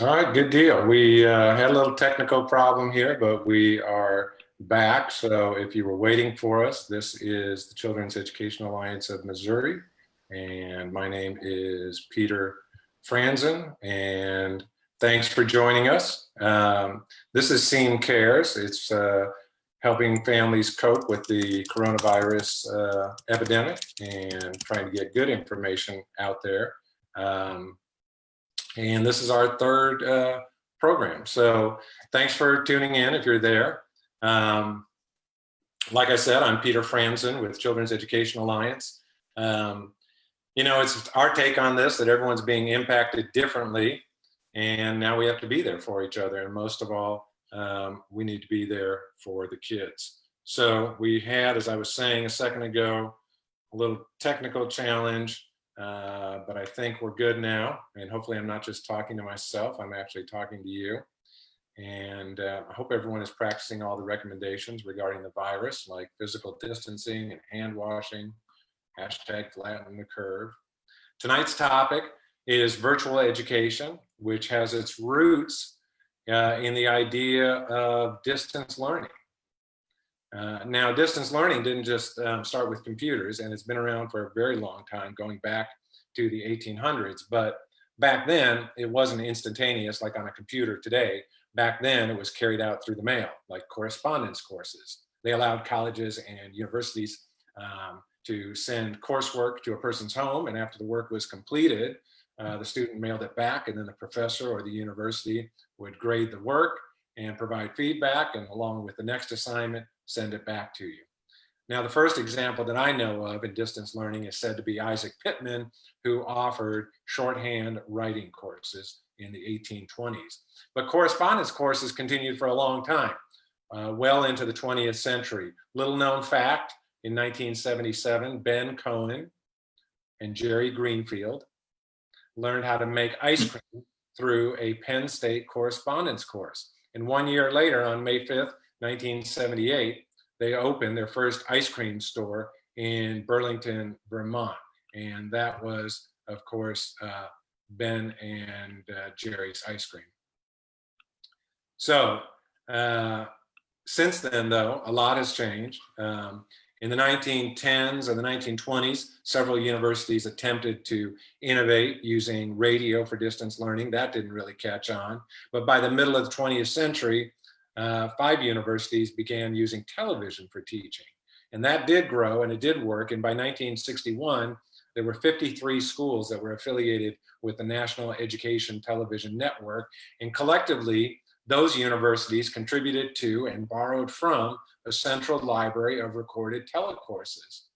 All right, good deal. We had a little technical problem here, but we are back. So if you were waiting for us, this is the Children's Education Alliance of Missouri, and my name is Peter Franzen, and thanks for joining us. This is Seam Cares. It's helping families cope with the coronavirus epidemic and trying to get good information out there. And this is our third program. So thanks for tuning in if you're there. Like I said, I'm Peter Franzen with Children's Education Alliance. It's our take on this that everyone's being impacted differently, and now we have to be there for each other. And most of all, we need to be there for the kids. So we had, as I was saying a second ago, a little technical challenge. But I think we're good now, and hopefully I'm not just talking to myself, I'm actually talking to you. And I hope everyone is practicing all the recommendations regarding the virus, like physical distancing and hand washing, hashtag flatten the curve. Tonight's topic is virtual education, which has its roots in the idea of distance learning. Now, distance learning didn't just start with computers, and it's been around for a very long time, going back to the 1800s. But back then, it wasn't instantaneous like on a computer today. Back then, it was carried out through the mail, like correspondence courses. They allowed colleges and universities to send coursework to a person's home, and after the work was completed, the student mailed it back, and then the professor or the university would grade the work and provide feedback, and along with the next assignment, send it back to you. Now, the first example that I know of in distance learning is said to be Isaac Pitman, who offered shorthand writing courses in the 1820s. But correspondence courses continued for a long time, well into the 20th century. Little known fact, in 1977, Ben Cohen and Jerry Greenfield learned how to make ice cream through a Penn State correspondence course. And 1 year later, on May 5th, 1978, they opened their first ice cream store in Burlington, Vermont. And that was, of course, Ben and Jerry's ice cream. So since then, though, a lot has changed. In the 1910s and the 1920s, several universities attempted to innovate using radio for distance learning. That didn't really catch on. But by the middle of the 20th century, 5 universities began using television for teaching. And that did grow and it did work. And by 1961, there were 53 schools that were affiliated with the National Education Television Network. And collectively, those universities contributed to and borrowed from a central library of recorded telecourses.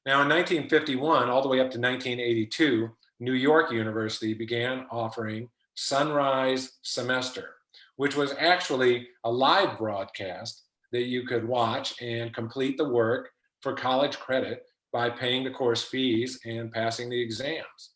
Now, in 1951, all the way up to 1982, New York University began offering Sunrise Semester, which was actually a live broadcast that you could watch and complete the work for college credit by paying the course fees and passing the exams.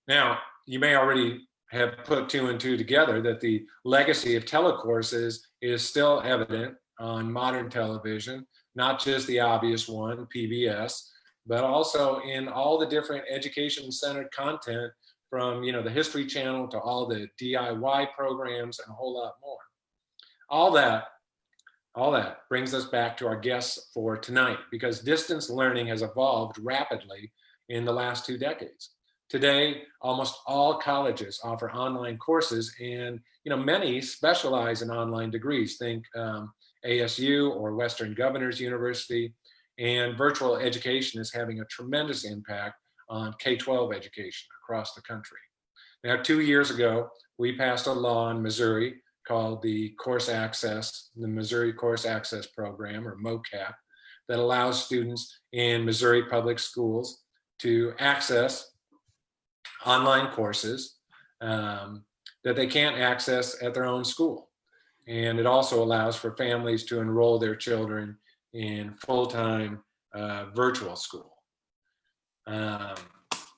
Now, you may already have put 2 and 2 together that the legacy of telecourses is still evident on modern television, not just the obvious one, PBS, but also in all the different education-centered content from the History Channel to all the DIY programs and a whole lot more. All that brings us back to our guests for tonight, because distance learning has evolved rapidly in the last 2 decades. Today, almost all colleges offer online courses, and many specialize in online degrees. Think ASU or Western Governors University, and virtual education is having a tremendous impact on K-12 education across the country. Now, 2 years ago, we passed a law in Missouri called the Missouri Course Access Program, or MOCAP, that allows students in Missouri public schools to access online courses that they can't access at their own school. And it also allows for families to enroll their children in full-time virtual school.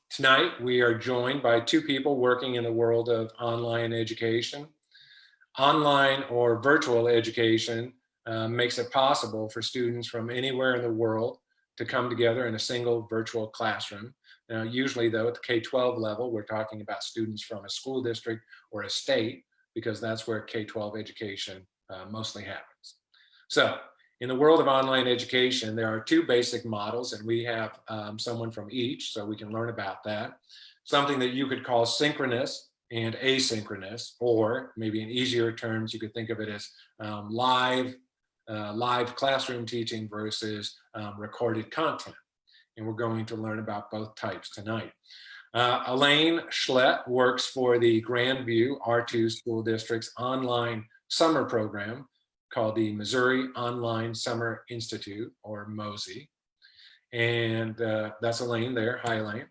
Tonight, we are joined by 2 people working in the world of online education. Online or virtual education makes it possible for students from anywhere in the world to come together in a single virtual classroom. Now, usually though, at the K-12 level, we're talking about students from a school district or a state, because that's where K-12 education mostly happens. So in the world of online education, there are two basic models, and we have someone from each, so we can learn about that. Something that you could call synchronous and asynchronous, or maybe in easier terms, you could think of it as live classroom teaching versus recorded content. And we're going to learn about both types tonight. Elaine Schlett works for the Grandview R2 School District's online summer program called the Missouri Online Summer Institute, or MOSI. And that's Elaine there. Hi, Elaine.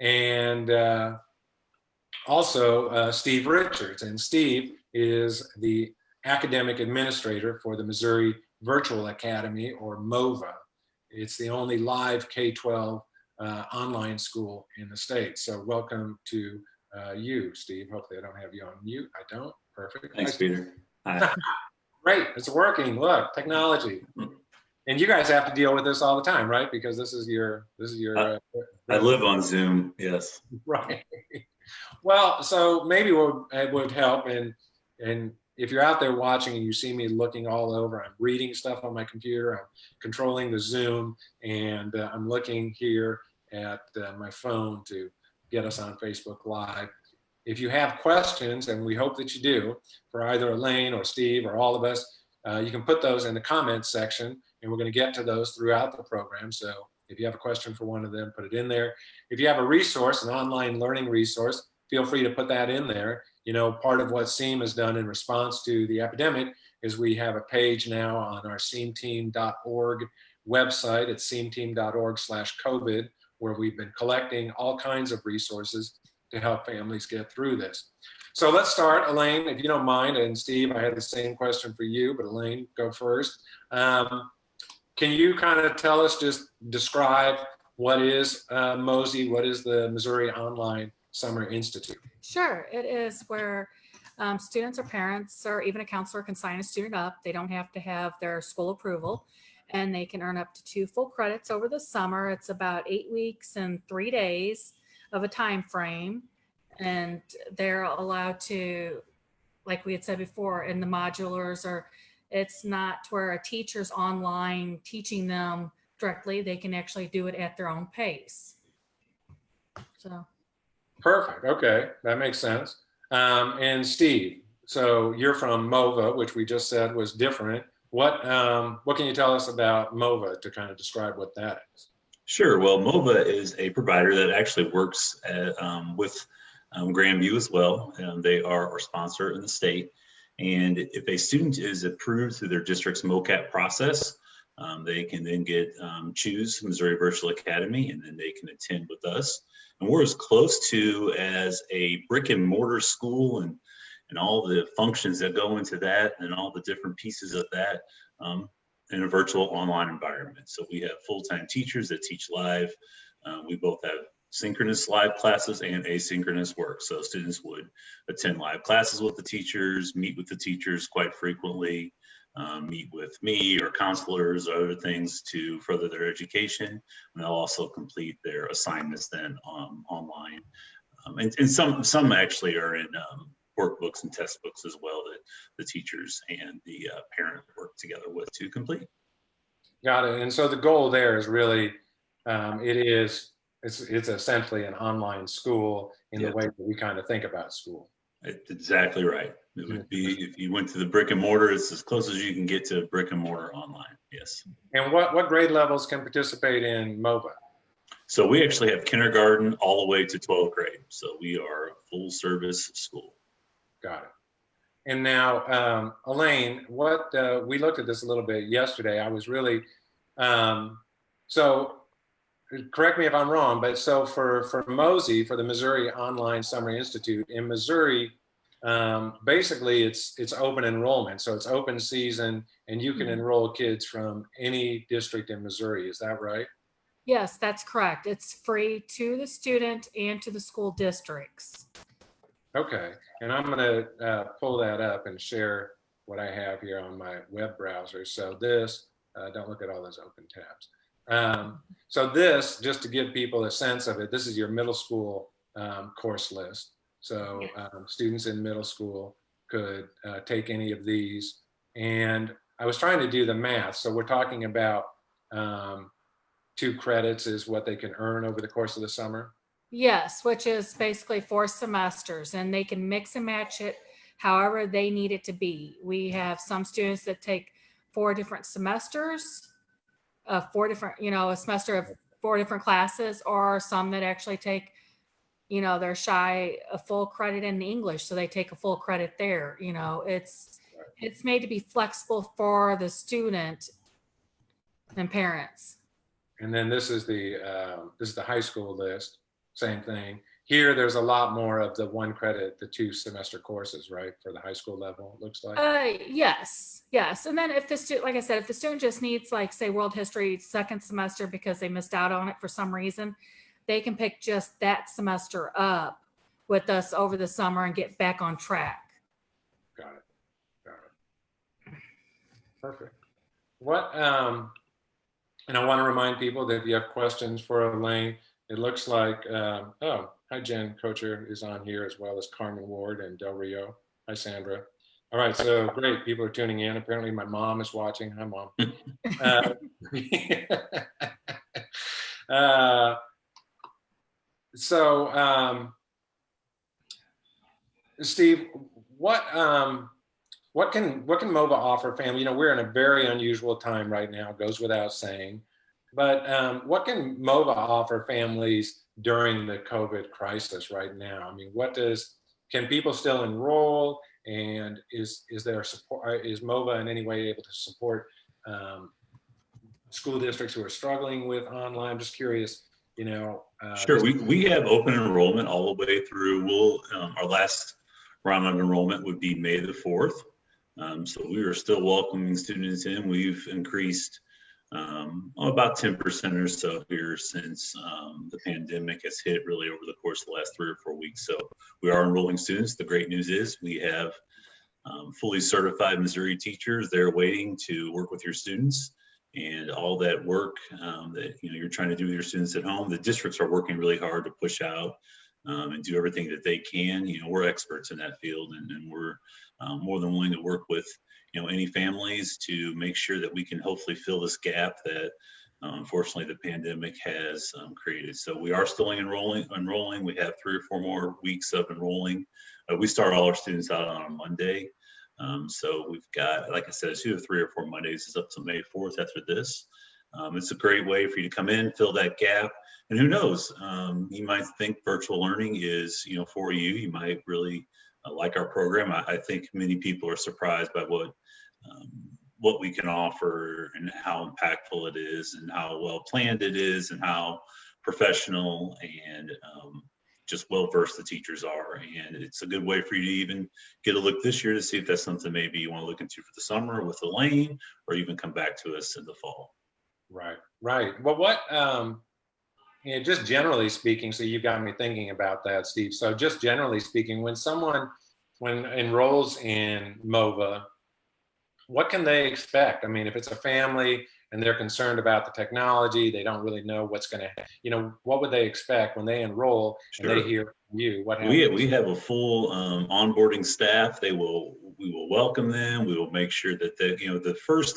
And also Steve Richards. And Steve is the academic administrator for the Missouri Virtual Academy, or Mova. It's the only live K-12 online school in the state. So welcome to you, Steve. Hopefully I don't have you on mute. I don't. Perfect. Thanks, Peter. Hi. Great, it's working. Look, technology. And you guys have to deal with this all the time, right? Because this is your. I live on Zoom. Yes. Right. Well, so maybe it would help, and if you're out there watching and you see me looking all over, I'm reading stuff on my computer, I'm controlling the Zoom, and I'm looking here at my phone to get us on Facebook Live. If you have questions, and we hope that you do, for either Elaine or Steve or all of us, you can put those in the comments section, and we're going to get to those throughout the program. So if you have a question for one of them, put it in there. If you have a resource, an online learning resource, feel free to put that in there. You know, part of what SEAM has done in response to the epidemic is we have a page now on our seamteam.org website. It's seamteam.org/COVID, where we've been collecting all kinds of resources to help families get through this. So let's start, Elaine, if you don't mind, and Steve, I had the same question for you, but Elaine, go first. Can you kind of tell us, just describe what is MOSI, what is the Missouri Online Summer Institute? Sure, it is where students or parents or even a counselor can sign a student up. They don't have to have their school approval, and they can earn up to 2 full credits over the summer. It's about 8 weeks and 3 days of a time frame, and they're allowed to, like we had said before, in the modulars, or it's not where a teacher's online teaching them directly. They can actually do it at their own pace. So. Perfect. Okay, that makes sense. And Steve, so you're from Mova, which we just said was different. What can you tell us about Mova to kind of describe what that is? Sure. Well, Mova is a provider that actually works with Grandview as well. They are our sponsor in the state. And if a student is approved through their district's MOCAP process, they can then choose Missouri Virtual Academy, and then they can attend with us. And we're as close to as a brick and mortar school and all the functions that go into that and all the different pieces of that in a virtual online environment. So we have full-time teachers that teach live. We both have synchronous live classes and asynchronous work. So students would attend live classes with the teachers, meet with the teachers quite frequently, meet with me or counselors or other things to further their education. And they'll also complete their assignments then online. And some actually are in workbooks and test books as well that the teachers and the parent work together with to complete. Got it. And so the goal there is really, it's essentially an online school in the way that we kind of think about school. Exactly right. It would be, if you went to the brick and mortar, it's as close as you can get to brick and mortar online. Yes. And what grade levels can participate in Mova? So we actually have kindergarten all the way to 12th grade. So we are a full service school. Got it. And now, Elaine, we looked at this a little bit yesterday. I was really, so correct me if I'm wrong, but so for MOSI, for the Missouri Online Summer Institute in Missouri, basically it's open enrollment. So it's open season and you can enroll kids from any district in Missouri. Is that right? Yes, that's correct. It's free to the student and to the school districts. Okay, and I'm gonna pull that up and share what I have here on my web browser. So this, don't look at all those open tabs. So this, just to give people a sense of it, this is your middle school course list. So students in middle school could take any of these. And I was trying to do the math. So we're talking about 2 credits is what they can earn over the course of the summer. Yes, which is basically 4 semesters, and they can mix and match it however they need it to be. We have some students that take 4 different semesters, 4 different, a semester of 4 different classes, or some that actually take, they're shy a full credit in English, so they take a full credit there. It's made to be flexible for the student and parents. And then this is the high school list. Same thing. Here, there's a lot more of the 1 credit, the 2 semester courses, right, for the high school level, it looks like. Yes. And then if the student, like I said, if the student just needs, like, say, world history 2nd semester because they missed out on it for some reason, they can pick just that semester up with us over the summer and get back on track. Got it. Perfect. What, and I want to remind people that if you have questions for Elaine, it looks like, oh, hi, Jen Kocher is on here, as well as Carmen Ward and Del Rio. Hi, Sandra. All right, so great. People are tuning in. Apparently my mom is watching. Hi, Mom. Steve, what can Mova offer family? We're in a very unusual time right now, goes without saying. But what can Mova offer families during the COVID crisis right now? I mean, can people still enroll? And is there support? Is Mova in any way able to support school districts who are struggling with online? I'm just curious, Sure, we have open enrollment all the way through. Our last round of enrollment would be May the 4th. So we are still welcoming students in. We've increased about 10% or so here since the pandemic has hit really over the course of the last 3 or 4 weeks. So we are enrolling students. The great news is we have fully certified Missouri teachers. They're waiting to work with your students, and all that work that you're trying to do with your students at home. The districts are working really hard to push out and do everything that they can. We're experts in that field, and we're more than willing to work with any families to make sure that we can hopefully fill this gap that unfortunately the pandemic has created. So we are still enrolling. We have 3 or 4 more weeks of enrolling. We start all our students out on a Monday. So we've got, like I said, it's either 3 or 4 Mondays. It's up to May 4th after this. It's a great way for you to come in, fill that gap. And who knows, you might think virtual learning is, for you. You might really like our program. I think many people are surprised by what we can offer and how impactful it is and how well planned it is and how professional and just well versed the teachers are. And it's a good way for you to even get a look this year to see if that's something maybe you want to look into for the summer with Elaine, or even come back to us in the fall. Right. Well, what, just generally speaking, so you got me thinking about that, Steve. So just generally speaking, when someone enrolls in Mova, what can they expect? I mean, if it's a family and they're concerned about the technology, they don't really know what's going to, what would they expect when they enroll? Sure. And they hear from you? What happens? We have a full onboarding staff. We will welcome them. We will make sure that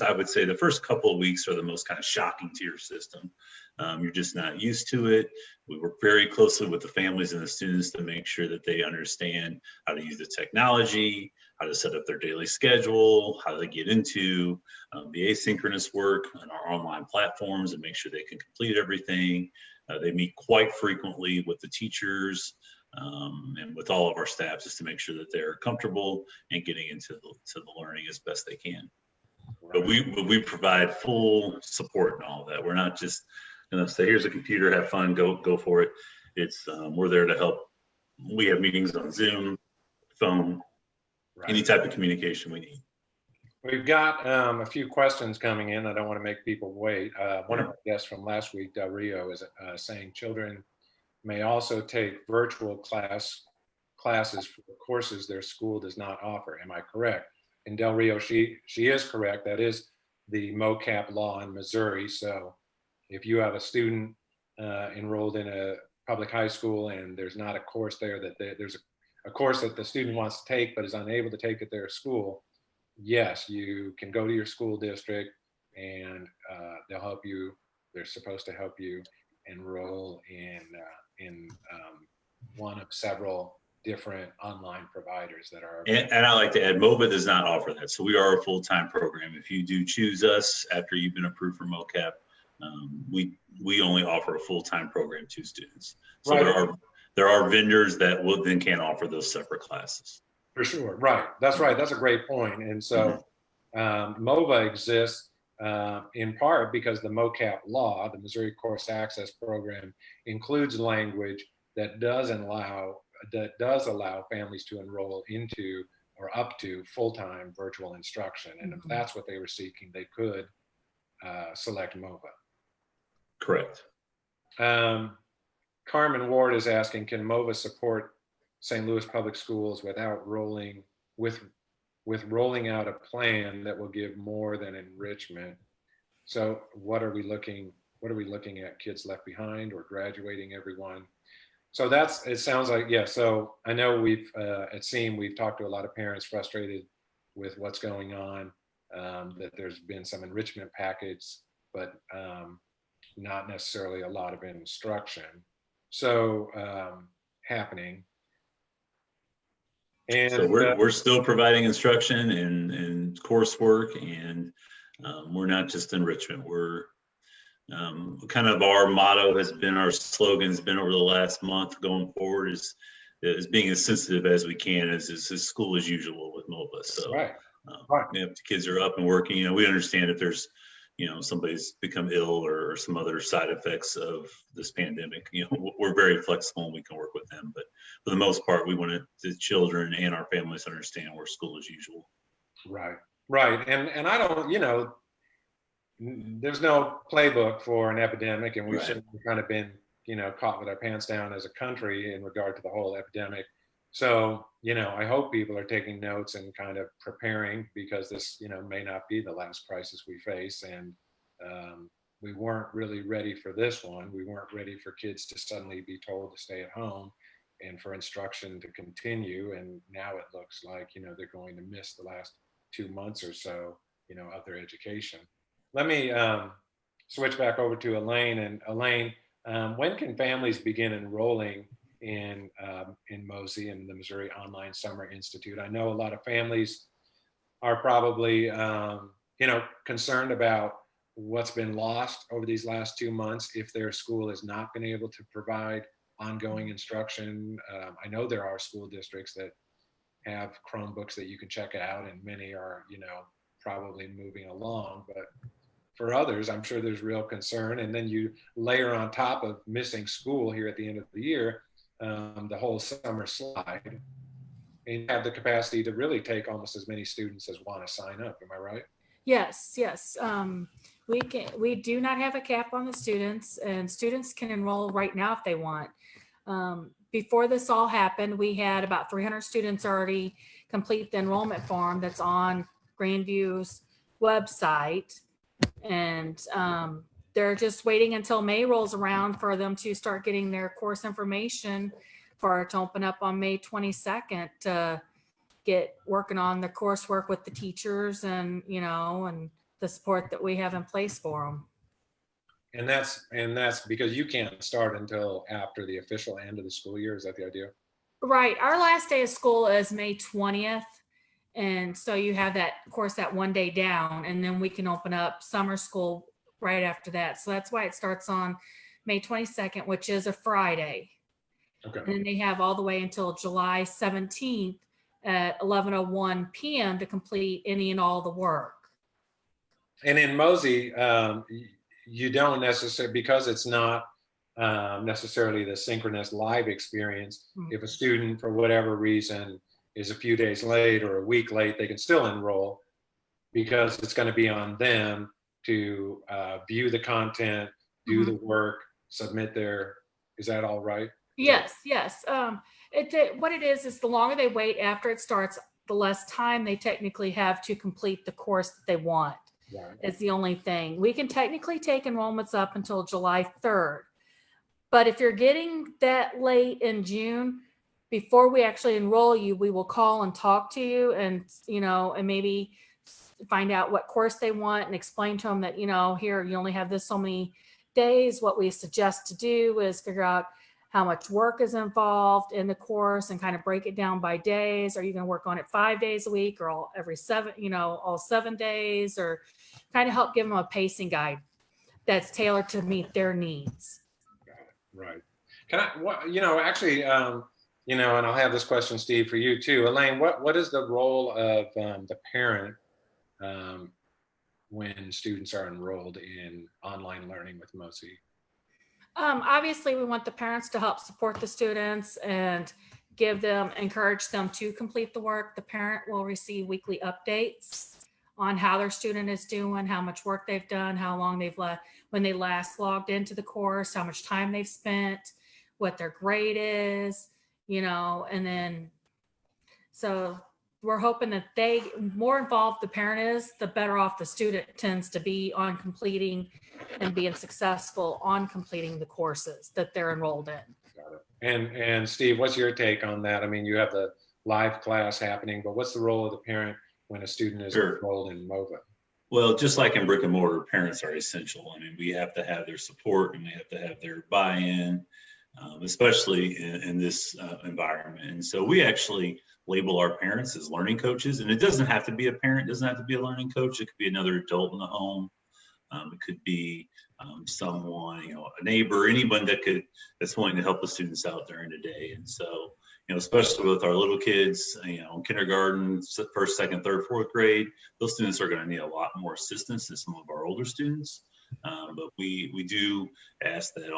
I would say the first couple of weeks are the most kind of shocking to your system. You're just not used to it. We work very closely with the families and the students to make sure that they understand how to use the technology, how to set up their daily schedule, how to get into the asynchronous work on our online platforms and make sure they can complete everything. They meet quite frequently with the teachers and with all of our staff just to make sure that they're comfortable and getting into the learning as best they can. Right. But we provide full support and all that. We're not just say, here's a computer, have fun, go for it. It's we're there to help. We have meetings on Zoom, phone, any type of communication we need. We've got a few questions coming in. I don't want to make people wait. One of our guests from last week, Del Rio, is saying children may also take virtual classes for courses their school does not offer. Am I correct? And Del Rio, she is correct. That is the MOCAP law in Missouri. So if you have a student enrolled in a public high school and there's not a course there that there's a course that the student wants to take but is unable to take at their school, yes, you can go to your school district and they'll help you. They're supposed to help you enroll in one of several different online providers that are. And I like to add, Mova does not offer that. So we are a full-time program. If you do choose us after you've been approved for MOCAP, we only offer a full-time program to students. So right. there are vendors that will then can't offer those separate classes. For sure, right. That's right. That's a great point. And so Mova exists in part because the MOCAP law, the Missouri Course Access Program, includes language that does allow families to enroll into or up to full-time virtual instruction. And if that's what they were seeking, they could select Mova. Correct. Carmen Ward is asking, can Mova support St. Louis Public Schools without rolling out a plan that will give more than enrichment? So what are we looking at? Kids left behind or graduating everyone? So it sounds like, yeah. So I know at SEAM, we've talked to a lot of parents frustrated with what's going on, that there's been some enrichment package, but not necessarily a lot of instruction. So happening. And so we're still providing instruction and coursework, and we're not just enrichment. We're kind of our motto has been, our slogan has been over the last month going forward is being as sensitive as we can as school as usual with Mova. So right. If the kids are up and working, we understand if there's somebody's become ill or some other side effects of this pandemic, we're very flexible and we can work with them. But for the most part, we want the children and our families to understand we're school as usual. Right. And I don't, there's no playbook for an epidemic, and we've certainly kind of been, caught with our pants down as a country in regard to the whole epidemic. So, I hope people are taking notes and kind of preparing, because this, may not be the last crisis we face. And we weren't really ready for this one. We weren't ready for kids to suddenly be told to stay at home and for instruction to continue. And now it looks like, they're going to miss the last 2 months or so, of their education. Let me switch back over to Elaine. And Elaine, when can families begin enrolling in MOSI and the Missouri Online Summer Institute? I know a lot of families are probably, concerned about what's been lost over these last 2 months if their school has not been able to provide ongoing instruction. I know there are school districts that have Chromebooks that you can check out, and many are, probably moving along, but for others, I'm sure there's real concern. And then you layer on top of missing school here at the end of the year, the whole summer slide, and have the capacity to really take almost as many students as want to sign up. Am I right? Yes. We do not have a cap on the students, and students can enroll right now if they want. Before this all happened, we had about 300 students already complete the enrollment form that's on Grandview's website. And they're just waiting until May rolls around for them to start getting their course information for it to open up on May 22nd to get working on the coursework with the teachers and, and the support that we have in place for them. And that's because you can't start until after the official end of the school year. Is that the idea? Right. Our last day of school is May 20th. And so you have that course that one day down, and then we can open up summer school right after that. So that's why it starts on May 22nd, which is a Friday. Okay. And then they have all the way until July 17th at 11:01 p.m. to complete any and all the work. And in MOSI, you don't necessarily, because it's not necessarily the synchronous live experience. Mm-hmm. If a student, for whatever reason, is a few days late or a week late, they can still enroll, because it's going to be on them to view the content, do the work, submit is that all right? Yes. What it is the longer they wait after it starts, the less time they technically have to complete the course that they want. Right. is the only thing. We can technically take enrollments up until July 3rd. But if you're getting that late in June, before we actually enroll you, we will call and talk to you and, and maybe find out what course they want and explain to them that, here, you only have this so many days. What we suggest to do is figure out how much work is involved in the course and kind of break it down by days. Are you going to work on it 5 days a week or all 7 days, or kind of help give them a pacing guide that's tailored to meet their needs. Right. Can I, actually, and I'll have this question, Steve, for you too. Elaine, what is the role of the parent when students are enrolled in online learning with MOSI? Obviously, we want the parents to help support the students and encourage them to complete the work. The parent will receive weekly updates on how their student is doing, how much work they've done, how long when they last logged into the course, how much time they've spent, what their grade is, and then, so we're hoping that more involved the parent is, the better off the student tends to be on completing and being successful on completing the courses that they're enrolled in. Got it. And Steve, what's your take on that? I mean, you have the live class happening, but what's the role of the parent when a student is enrolled in Mova? Well, just like in brick and mortar, parents are essential. I mean, we have to have their support and we have to have their buy-in, especially in this environment. And so we actually label our parents as learning coaches, and it doesn't have to be a parent, it doesn't have to be a learning coach. It could be another adult in the home. It could be someone, a neighbor, anyone that's willing to help the students out during the day. And so, especially with our little kids, kindergarten, first, second, third, fourth grade, those students are going to need a lot more assistance than some of our older students. But we do ask that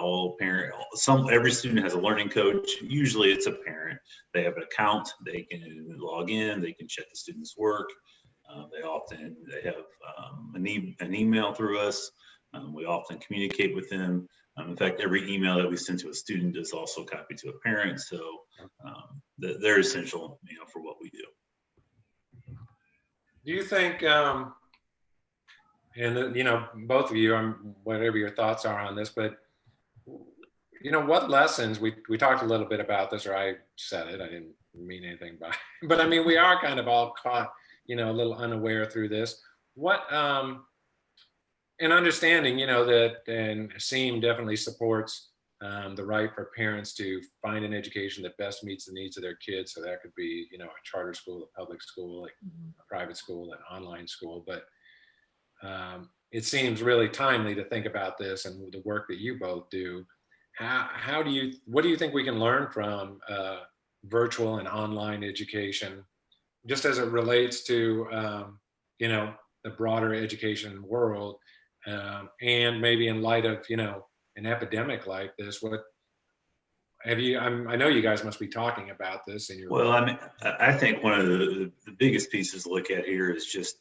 every student has a learning coach. Usually it's a parent. They have an account, they can log in, they can check the student's work. They have an email through us. We often communicate with them. In fact, every email that we send to a student is also copied to a parent. So they're essential, for what we do. Do you think, both of you, whatever your thoughts are on this, but what lessons, we talked a little bit about this, or I said it, I didn't mean anything by it, but I mean, we are kind of all caught, a little unaware through this. And understanding, that, and SEAM definitely supports the right for parents to find an education that best meets the needs of their kids. So that could be, a charter school, a public school, like a private school, an online school. But it seems really timely to think about this and the work that you both do. What do you think we can learn from virtual and online education, just as it relates to, the broader education world, and maybe in light of, an epidemic like this? What have you, I know you guys must be talking about this in your— Well, I mean, I think one of the biggest pieces to look at here is just,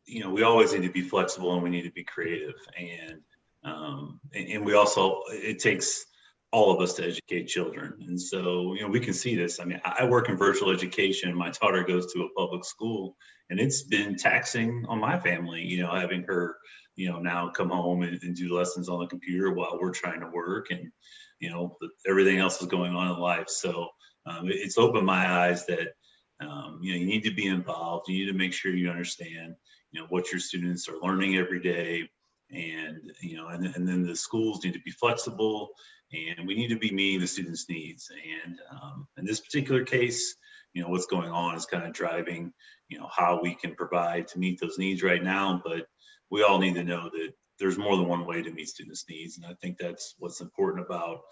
we always need to be flexible and we need to be creative. And we also, it takes all of us to educate children. And so, we can see this. I mean, I work in virtual education. My daughter goes to a public school, and it's been taxing on my family, having her, now come home and do lessons on the computer while we're trying to work, and, everything else is going on in life. So it's opened my eyes that, you need to be involved. You need to make sure you understand, what your students are learning every day. And, and then the schools need to be flexible, and we need to be meeting the students' needs. And in this particular case, what's going on is kind of driving, how we can provide to meet those needs right now. But we all need to know that there's more than one way to meet students' needs. And I think that's what's important about,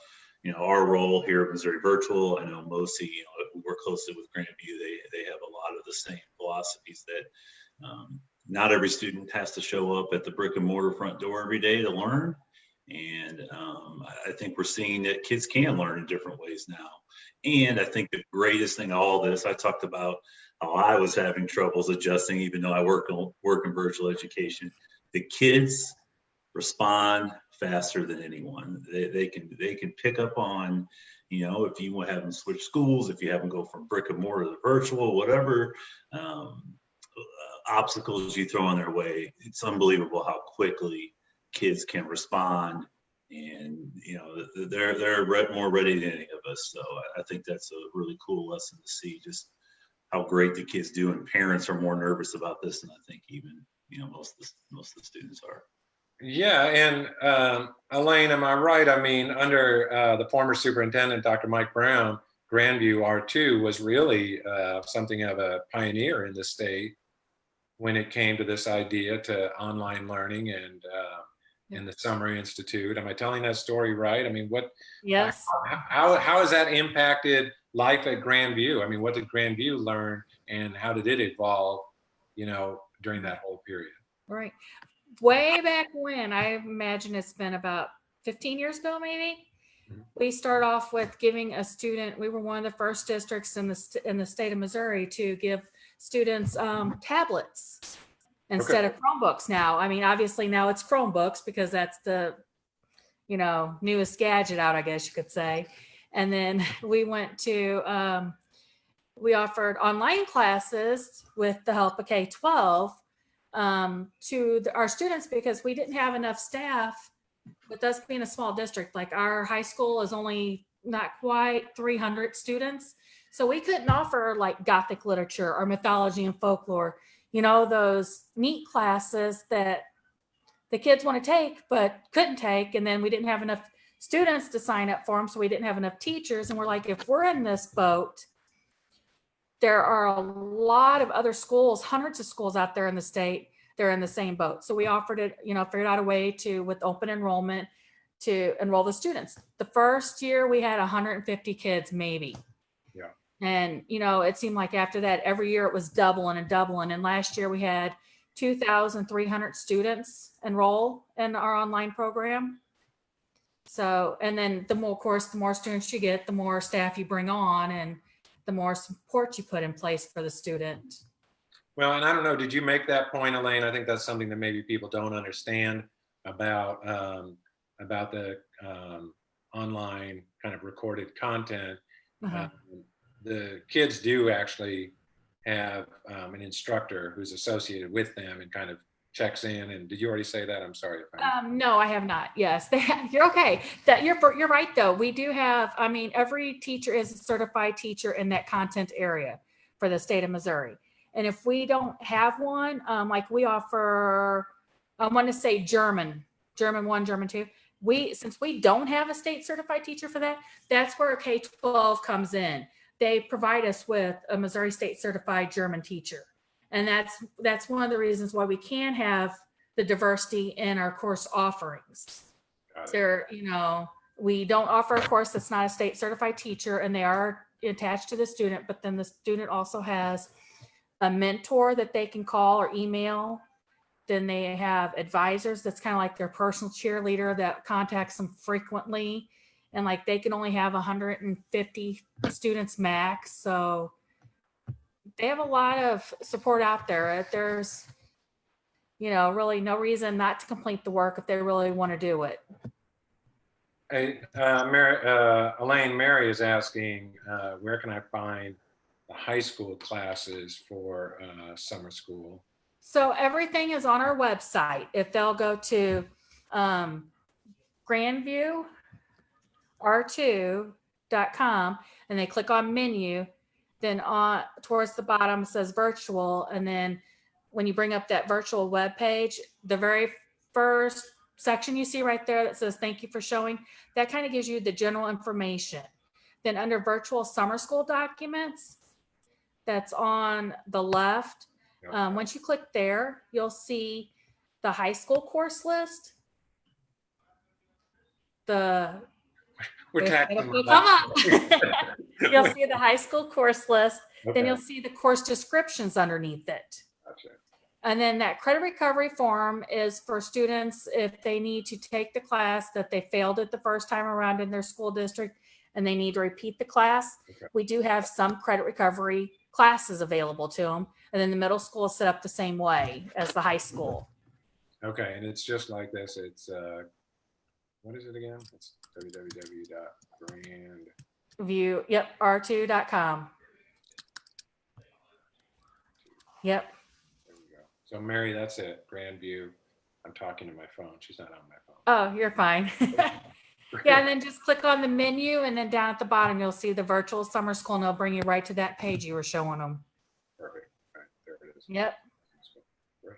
our role here at Missouri Virtual. I know MOSI, we work closely with Grandview. They have a lot of the same philosophies that not every student has to show up at the brick and mortar front door every day to learn. And I think we're seeing that kids can learn in different ways now. And I think the greatest thing of all this, I talked about how I was having troubles adjusting, even though I work in virtual education. The kids respond faster than anyone. They can pick up on, if you want to have them switch schools, if you have them go from brick and mortar to virtual, whatever obstacles you throw in their way, it's unbelievable how quickly kids can respond. And, you know, they're more ready than any of us. So I think that's a really cool lesson to see just how great the kids do. And parents are more nervous about this than I think even, you know, most of the students are. Yeah, and Elaine, am I right? I mean, under the former superintendent, Dr. Mike Brown, Grandview R2 was really something of a pioneer in the state when it came to this idea to online learning and in the Summer Institute. Am I telling that story right? I mean, Yes. how has that impacted life at Grandview? I mean, what did Grandview learn and how did it evolve, you know, during that whole period? Right. Way back when, I imagine it's been about 15 years ago, maybe. Mhm. We start off with giving a student. We were one of the first districts in the state of Missouri to give students tablets instead of Chromebooks. Now, I mean, obviously now it's Chromebooks because that's the newest gadget out, I guess you could say. And then we went to we offered online classes with the help of K-12 to our students because we didn't have enough staff. With us being a small district, like our high school is only not quite 300 students. So we couldn't offer like Gothic literature or mythology and folklore, you know, those neat classes that the kids want to take but couldn't take. And then we didn't have enough students to sign up for them. So we didn't have enough teachers. And we're like, if we're in this boat, there are a lot of other schools, hundreds of schools out there in the state. They're in the same boat. So we offered it, you know, figured out a way to, with open enrollment, to enroll the students. The first year we had 150 kids, maybe. Yeah. And, you know, it seemed like after that, every year it was doubling and doubling. And last year we had 2,300 students enroll in our online program. So, and then the more, of course, the more students you get, the more staff you bring on and the more support you put in place for the student. Well, and I don't know, did you make that point, Elaine? I think that's something that maybe people don't understand about the online kind of recorded content. Uh-huh. The kids do actually have an instructor who's associated with them and kind of checks in. And did you already say that? I'm sorry if I. No, I have not. Yes, you're okay. That you're right though. We do have. I mean, every teacher is a certified teacher in that content area for the state of Missouri. And if we don't have one, like we offer, I want to say German 1, German 2. Since we don't have a state certified teacher for that, that's where K-12 comes in. They provide us with a Missouri state certified German teacher. And that's one of the reasons why we can have the diversity in our course offerings. There, you know, we don't offer a course that's not a state certified teacher and they are attached to the student, but then the student also has a mentor that they can call or email. Then they have advisors that's kind of like their personal cheerleader that contacts them frequently. And like they can only have 150 students max. So they have a lot of support out there. There's, you know, really no reason not to complete the work if they really want to do it. Hey, Elaine, Mary is asking, where can I find the high school classes for summer school? So everything is on our website. If they'll go to grandviewr2.com and they click on menu, then on towards the bottom it says virtual. And then when you bring up that virtual web page, the very first section you see right there that says thank you for showing, that kind of gives you the general information. Then under virtual summer school documents, that's on the left. Once you click there, you'll see the high school course list. We're tackling It'll come up. You'll see the high school course list. Okay. Then you'll see the course descriptions underneath it. Gotcha. And then that credit recovery form is for students if they need to take the class that they failed it the first time around in their school district and they need to repeat the class. Okay. We do have some credit recovery classes available to them. And then the middle school is set up the same way as the high school. Okay, and it's just like this. It's what is it again? It's www.grandview. R2.com. Yep. So Mary, that's it, Grandview. I'm talking to my phone. She's not on my phone. Oh, you're fine. Yeah, and then just click on the menu, and then down at the bottom, you'll see the virtual summer school, and it'll bring you right to that page you were showing them. Perfect. All right, there it is. Yep. Great.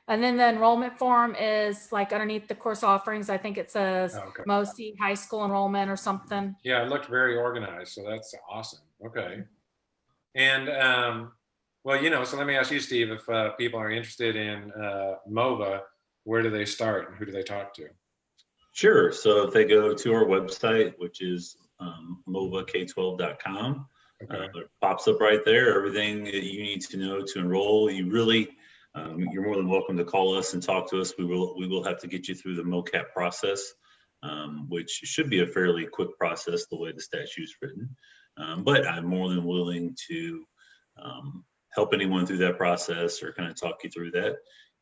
And then the enrollment form is like underneath the course offerings. I think it says Oh, okay. Mosi high school enrollment or something. Yeah, it looked very organized, so that's awesome. Okay. And well, so let me ask you, Steve, if people are interested in Mova, where do they start and who do they talk to? Sure. So if they go to our website, which is movak12.com, Okay. it pops up right there. Everything that you need to know to enroll. You're more than welcome to call us and talk to us. We will have to get you through the MOCAP process, which should be a fairly quick process the way the statute's written. But I'm more than willing to help anyone through that process or kind of talk you through that.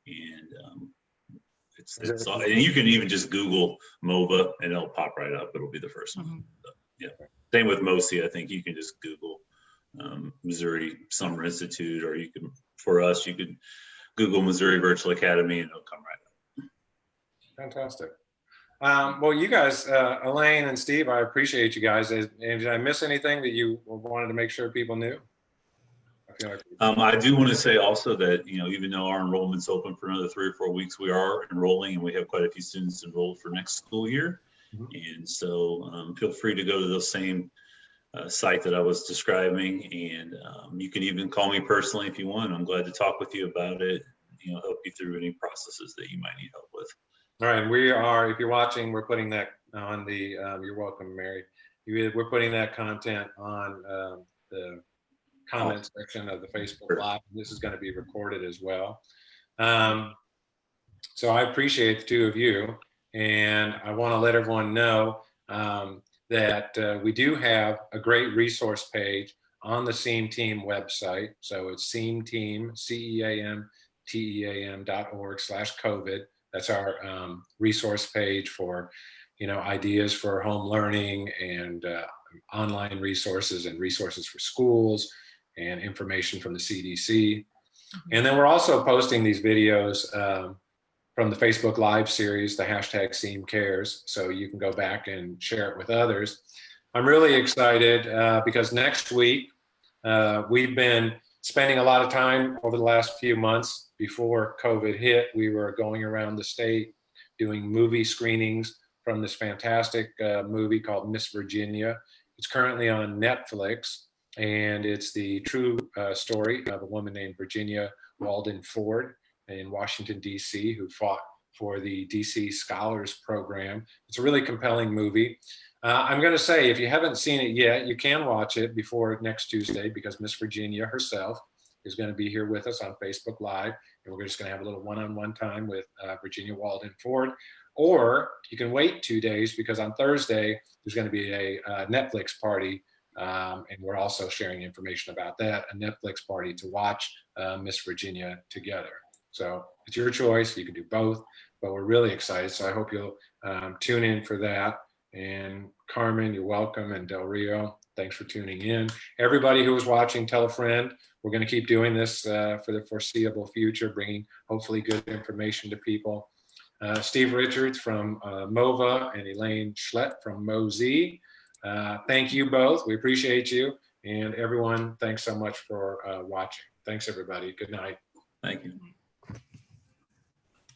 And and you can even just Google Mova and it'll pop right up. It'll be the first one. Mhm. So, yeah. Same with Mosi. I think you can just Google Missouri Summer Institute, or you could Google Missouri Virtual Academy and it'll come right up. Fantastic. Well, you guys, Elaine and Steve, I appreciate you guys. And did I miss anything that you wanted to make sure people knew? I feel like I do want to say also that, even though our enrollment's open for another 3 or 4 weeks, we are enrolling and we have quite a few students enrolled for next school year. Mm-hmm. And so feel free to go to the same site that I was describing. And you can even call me personally if you want. I'm glad to talk with you about it, help you through any processes that you might need help with. All right, we are, if you're watching, we're putting that on the, you're welcome, Mary. We're putting that content on the comment section of the Facebook Live. This is going to be recorded as well. So I appreciate the two of you, and I want to let everyone know that we do have a great resource page on the SEAM Team website. So it's SEAM Team, CEAMTEAM.org/COVID. That's our resource page for, ideas for home learning and online resources and resources for schools and information from the CDC. And then we're also posting these videos from the Facebook Live series, the hashtag #SEAMCares, so you can go back and share it with others. I'm really excited because next week, we've been spending a lot of time over the last few months before COVID hit. We were going around the state doing movie screenings from this fantastic movie called Miss Virginia. It's currently on Netflix, and it's the true story of a woman named Virginia Walden Ford in Washington, D.C., who fought for the D.C. Scholars Program. It's a really compelling movie. I'm going to say, if you haven't seen it yet, you can watch it before next Tuesday, because Miss Virginia herself is going to be here with us on Facebook Live, and we're just going to have a little one-on-one time with Virginia Walden Ford. Or you can wait 2 days, because on Thursday there's going to be a Netflix party, and we're also sharing information about that, a Netflix party to watch Miss Virginia together. So it's your choice. You can do both, but we're really excited. So I hope you'll tune in for that. And Carmen, you're welcome. And Del Rio, thanks for tuning in. Everybody who is watching, tell a friend. We're going to keep doing this for the foreseeable future, bringing hopefully good information to people. Steve Richards from Mova and Elaine Schlett from Mozi. Thank you both. We appreciate you. And everyone, thanks so much for watching. Thanks, everybody. Good night. Thank you.